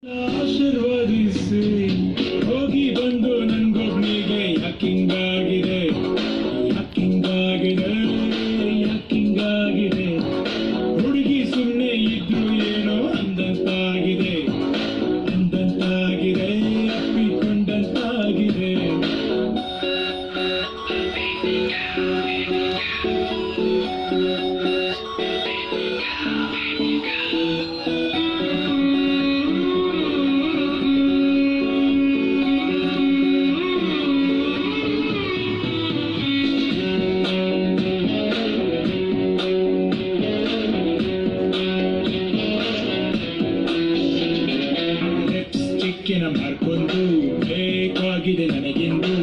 ಆಶೀರ್ವದಿಸಿ ಹೋಗಿ ಬಂದು ನನ್ಗೊಬ್ನಿಗೆ ಯಾಕಿಂಗಾಗಿದೆ ಯಾಕಿಂಗಾಗಿದೆ ಯಾಕಿಂಗಾಗಿದೆ ಹುಡುಗಿ ಸುಮ್ಮನೆ ಇದ್ರು ಏನೋ ಅಂದಂತಾಗಿದೆ ಅಂದಂತಾಗಿದೆ ಅಪ್ಪಿಕೊಂಡಂತಾಗಿದೆ ಮಾರ್ಕೊಂಡು ಬೇಕಾಗಿದೆ ನನಗೆಂದು